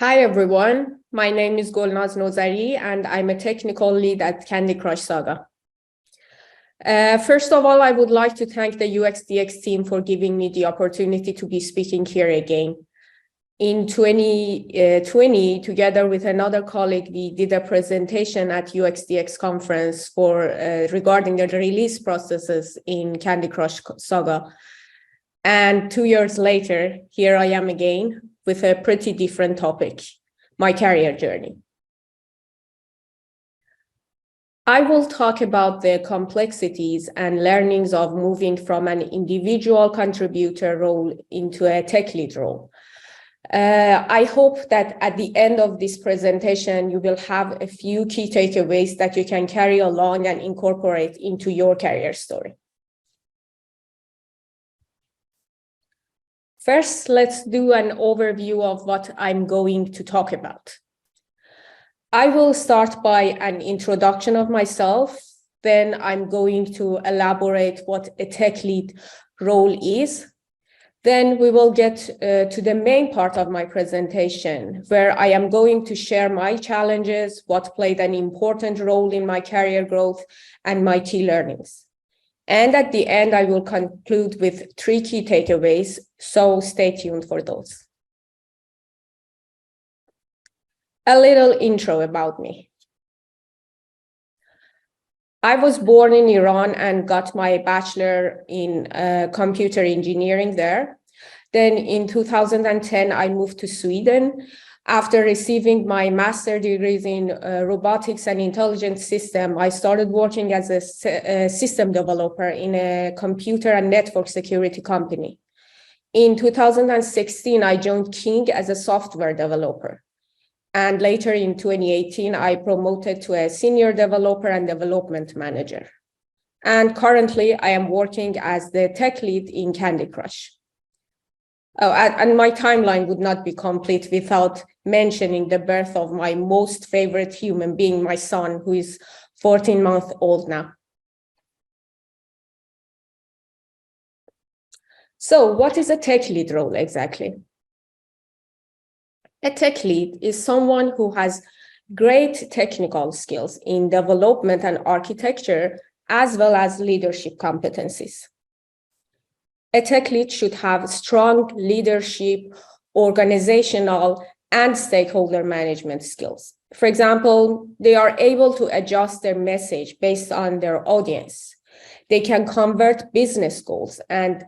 Hi, everyone. My name is Golnaz Nozari, and I'm a technical lead at Candy Crush Saga. First of all, I would like to thank the UXDX team for giving me the opportunity to be speaking here again. In 2020, together with another colleague, we did a presentation at UXDX conference regarding the release processes in Candy Crush Saga. And 2 years later, here I am again with a pretty different topic, my career journey. I will talk about the complexities and learnings of moving from an individual contributor role into a tech lead role. I hope that at the end of this presentation, you will have a few key takeaways that you can carry along and incorporate into your career story. First, let's do an overview of what I'm going to talk about. I will start by an introduction of myself. Then I'm going to elaborate what a tech lead role is. Then we will get to the main part of my presentation, where I am going to share my challenges, what played an important role in my career growth, and my key learnings. And at the end, I will conclude with 3 key takeaways, so stay tuned for those. A little intro about me. I was born in Iran and got my bachelor in computer engineering there. Then in 2010, I moved to Sweden. After receiving my master's degrees in robotics and intelligent system, I started working as a system developer in a computer and network security company. In 2016, I joined King as a software developer. And later in 2018, I promoted to a senior developer and development manager. And currently, I am working as the tech lead in Candy Crush. Oh, and my timeline would not be complete without mentioning the birth of my most favorite human being, my son, who is 14 months old now. So what is a tech lead role exactly? A tech lead is someone who has great technical skills in development and architecture, as well as leadership competencies. A tech lead should have strong leadership, organizational, and stakeholder management skills. For example, they are able to adjust their message based on their audience. They can convert business goals and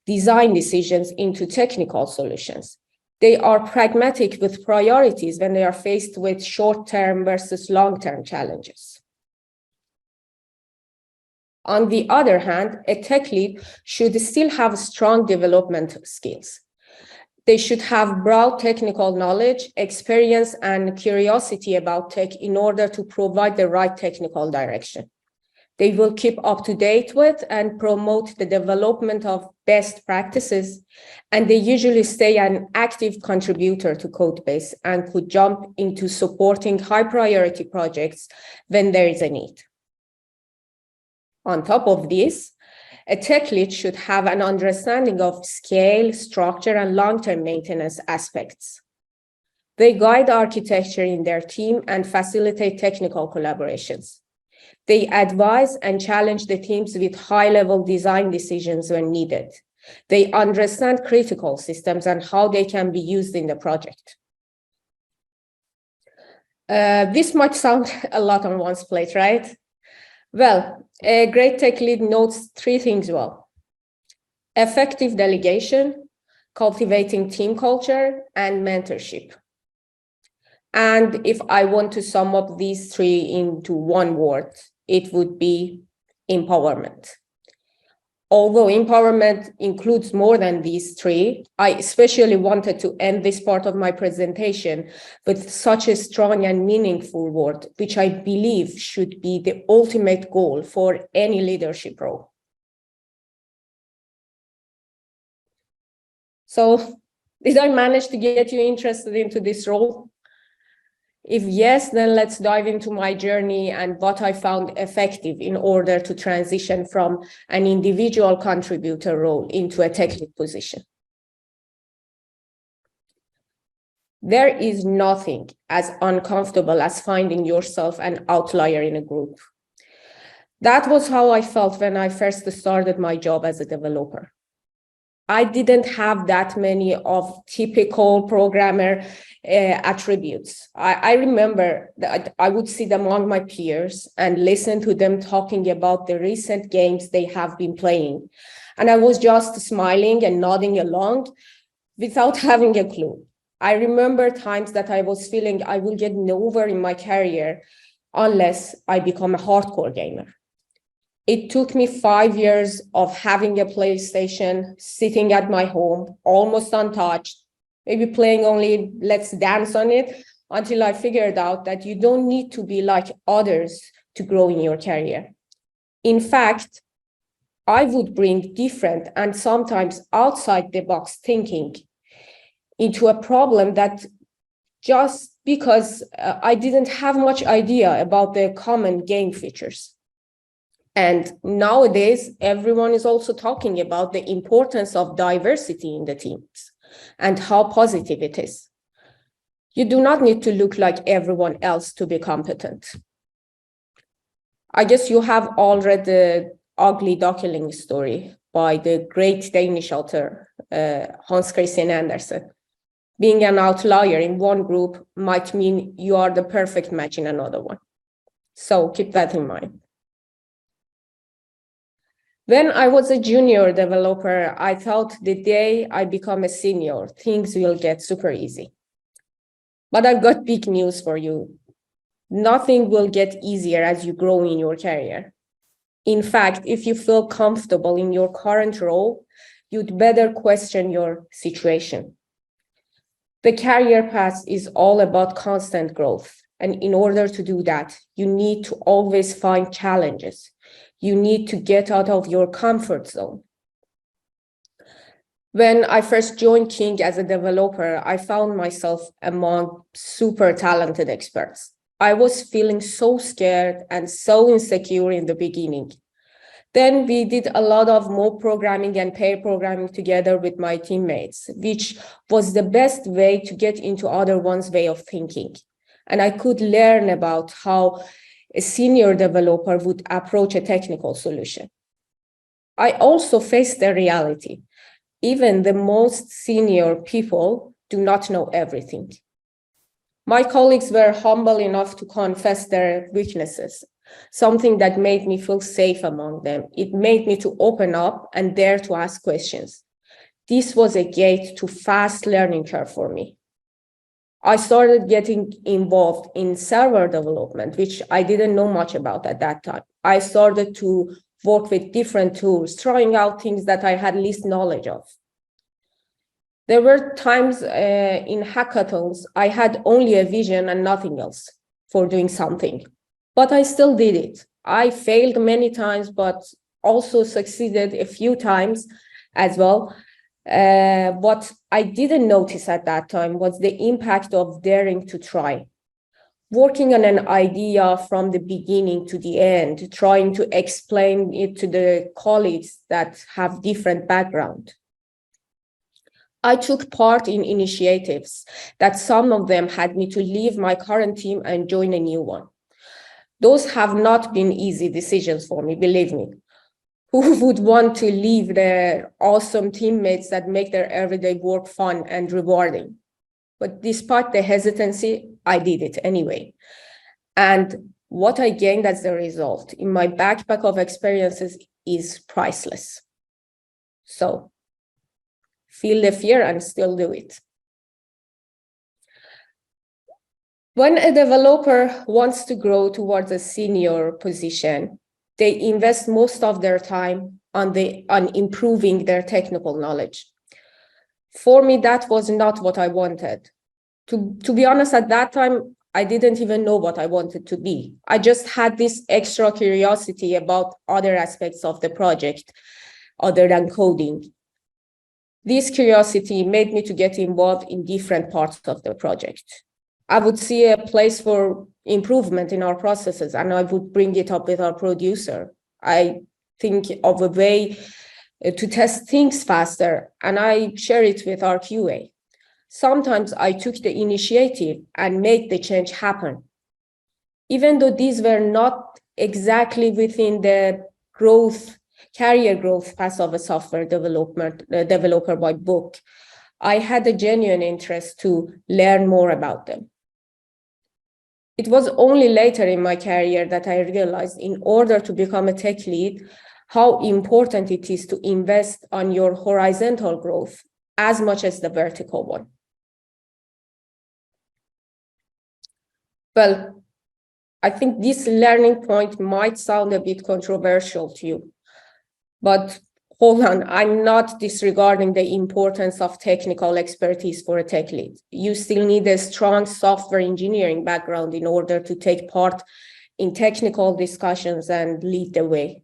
design decisions into technical solutions. They are pragmatic with priorities when they are faced with short-term versus long-term challenges. On the other hand, a tech lead should still have strong development skills. They should have broad technical knowledge, experience, and curiosity about tech in order to provide the right technical direction. They will keep up to date with and promote the development of best practices, and they usually stay an active contributor to codebase and could jump into supporting high priority projects when there is a need. On top of this, a tech lead should have an understanding of scale, structure, and long-term maintenance aspects. They guide architecture in their team and facilitate technical collaborations. They advise and challenge the teams with high-level design decisions when needed. They understand critical systems and how they can be used in the project. This might sound a lot on one's plate, right? Well, a great tech lead notes 3 things well: effective delegation, cultivating team culture, and mentorship. And if I want to sum up these 3 into one word, it would be empowerment. Although empowerment includes more than these 3, I especially wanted to end this part of my presentation with such a strong and meaningful word, which I believe should be the ultimate goal for any leadership role. So, did I manage to get you interested into this role? If yes, then let's dive into my journey and what I found effective in order to transition from an individual contributor role into a tech lead position. There is nothing as uncomfortable as finding yourself an outlier in a group. That was how I felt when I first started my job as a developer. I didn't have that many of typical programmer attributes. I remember that I would sit among my peers and listen to them talking about the recent games they have been playing. And I was just smiling and nodding along without having a clue. I remember times that I was feeling I will get nowhere in my career unless I become a hardcore gamer. It took me 5 years of having a PlayStation, sitting at my home, almost untouched, maybe playing only Let's Dance on it, until I figured out that you don't need to be like others to grow in your career. In fact, I would bring different and sometimes outside the box thinking into a problem that just because I didn't have much idea about the common game features. And nowadays, everyone is also talking about the importance of diversity in the teams and how positive it is. You do not need to look like everyone else to be competent. I guess you have all read the Ugly Duckling story by the great Danish author, Hans Christian Andersen. Being an outlier in one group might mean you are the perfect match in another one. So keep that in mind. When I was a junior developer, I thought the day I become a senior, things will get super easy. But I've got big news for you. Nothing will get easier as you grow in your career. In fact, if you feel comfortable in your current role, you'd better question your situation. The career path is all about constant growth. And in order to do that, you need to always find challenges. You need to get out of your comfort zone. When I first joined King as a developer, I found myself among super talented experts. I was feeling so scared and so insecure in the beginning. Then we did a lot of mob programming and pair programming together with my teammates, which was the best way to get into other one's way of thinking. And I could learn about how a senior developer would approach a technical solution. I also faced the reality. Even the most senior people do not know everything. My colleagues were humble enough to confess their weaknesses, something that made me feel safe among them. It made me to open up and dare to ask questions. This was a gate to fast learning curve for me. I started getting involved in server development, which I didn't know much about at that time. I started to work with different tools, trying out things that I had least knowledge of. There were times in hackathons, I had only a vision and nothing else for doing something, but I still did it. I failed many times, but also succeeded a few times as well. What I didn't notice at that time was the impact of daring to try. Working on an idea from the beginning to the end, trying to explain it to the colleagues that have different background. I took part in initiatives that some of them had me to leave my current team and join a new one. Those have not been easy decisions for me, believe me. Who would want to leave their awesome teammates that make their everyday work fun and rewarding? But despite the hesitancy, I did it anyway. And what I gained as a result in my backpack of experiences is priceless. So feel the fear and still do it. When a developer wants to grow towards a senior position, they invest most of their time on improving their technical knowledge. For me, that was not what I wanted. To be honest, at that time, I didn't even know what I wanted to be. I just had this extra curiosity about other aspects of the project other than coding. This curiosity made me to get involved in different parts of the project. I would see a place for improvement in our processes, and I would bring it up with our producer. I think of a way to test things faster, and I share it with our QA. Sometimes I took the initiative and made the change happen. Even though these were not exactly within the career growth path of a software developer by book, I had a genuine interest to learn more about them. It was only later in my career that I realized in order to become a tech lead, how important it is to invest on your horizontal growth as much as the vertical one. Well, I think this learning point might sound a bit controversial to you, but hold on, I'm not disregarding the importance of technical expertise for a tech lead. You still need a strong software engineering background in order to take part in technical discussions and lead the way.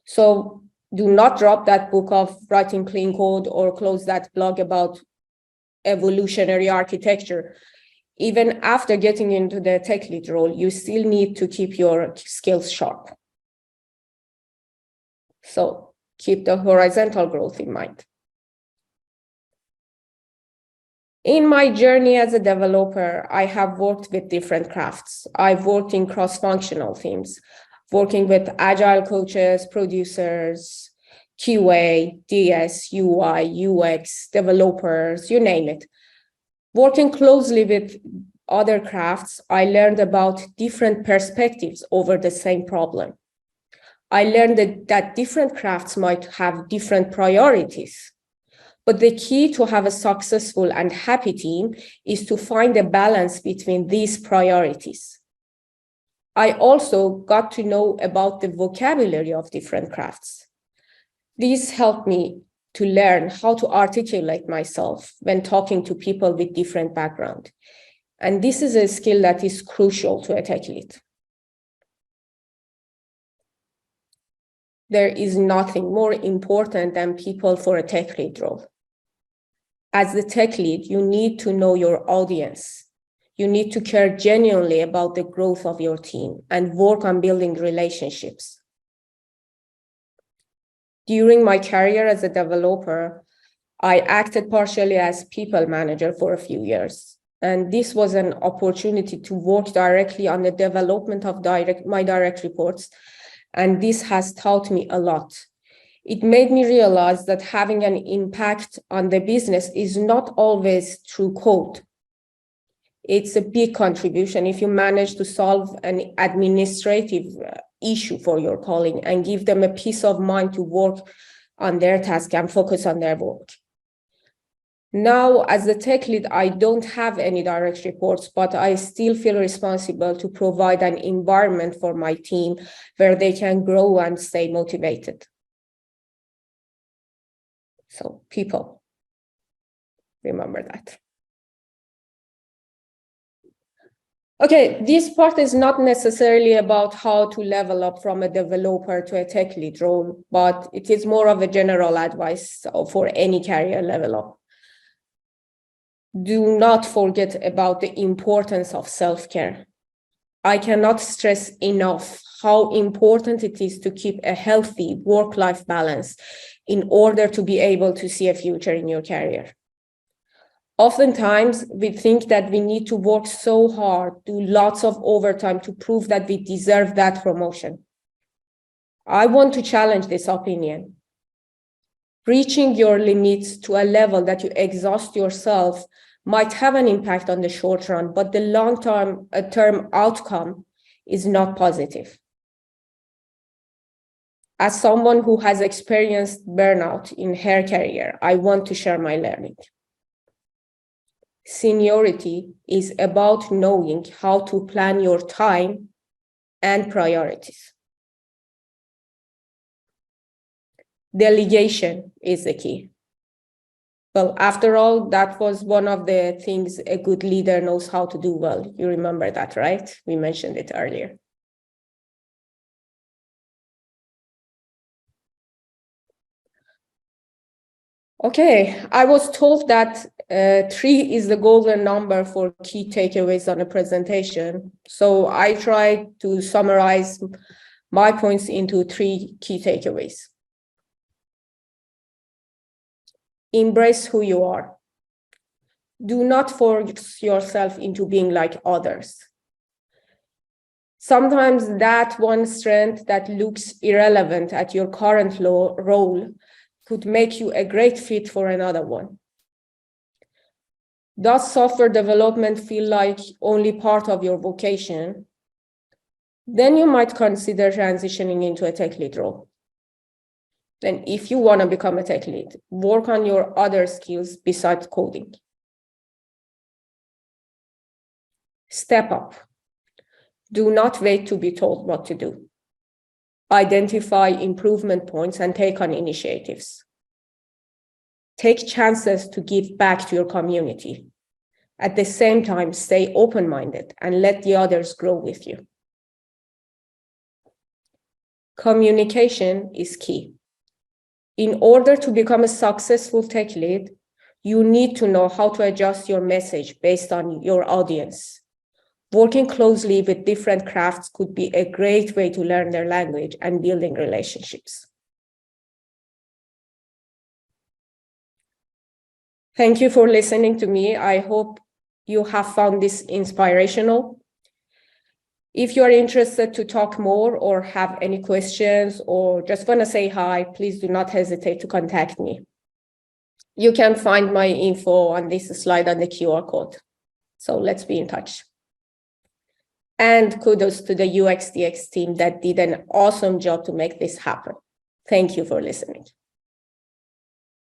So do not drop that book of writing clean code or close that blog about evolutionary architecture. Even after getting into the tech lead role, you still need to keep your skills sharp. So keep the horizontal growth in mind. In my journey as a developer, I have worked with different crafts. I've worked in cross-functional teams, working with agile coaches, producers, QA, DS, UI, UX, developers, you name it. Working closely with other crafts, I learned about different perspectives over the same problem. I learned that different crafts might have different priorities. But the key to have a successful and happy team is to find a balance between these priorities. I also got to know about the vocabulary of different crafts. This helped me to learn how to articulate myself when talking to people with different backgrounds. And this is a skill that is crucial to a tech lead. There is nothing more important than people for a tech lead role. As the tech lead, you need to know your audience. You need to care genuinely about the growth of your team and work on building relationships. During my career as a developer, I acted partially as people manager for a few years. And this was an opportunity to work directly on the development of my direct reports. And this has taught me a lot. It made me realize that having an impact on the business is not always through code. It's a big contribution if you manage to solve an administrative issue for your colleague and give them a peace of mind to work on their task and focus on their work. Now, as the tech lead, I don't have any direct reports, but I still feel responsible to provide an environment for my team where they can grow and stay motivated. So, people, remember that. Okay, this part is not necessarily about how to level up from a developer to a tech lead role, but it is more of a general advice for any career level up. Do not forget about the importance of self-care. I cannot stress enough how important it is to keep a healthy work-life balance in order to be able to see a future in your career. Oftentimes, we think that we need to work so hard, do lots of overtime to prove that we deserve that promotion. I want to challenge this opinion. Reaching your limits to a level that you exhaust yourself might have an impact on the short run, but the long-term outcome is not positive. As someone who has experienced burnout in her career, I want to share my learning. Seniority is about knowing how to plan your time and priorities. Delegation is the key. Well, after all, that was one of the things a good leader knows how to do well. You remember that, right? We mentioned it earlier. Okay, I was told that 3 is the golden number for key takeaways on a presentation. So I tried to summarize my points into 3 key takeaways. Embrace who you are. Do not force yourself into being like others. Sometimes that one strength that looks irrelevant at your current role could make you a great fit for another one. Does software development feel like only part of your vocation? Then you might consider transitioning into a tech lead role. Then if you want to become a tech lead, work on your other skills besides coding. Step up. Do not wait to be told what to do. Identify improvement points and take on initiatives. Take chances to give back to your community. At the same time, stay open-minded and let the others grow with you. Communication is key. In order to become a successful tech lead, you need to know how to adjust your message based on your audience. Working closely with different crafts could be a great way to learn their language and building relationships. Thank you for listening to me. I hope you have found this inspirational. If you are interested to talk more or have any questions or just want to say hi, please do not hesitate to contact me. You can find my info on this slide on the QR code. So let's be in touch. And kudos to the UXDX team that did an awesome job to make this happen. Thank you for listening.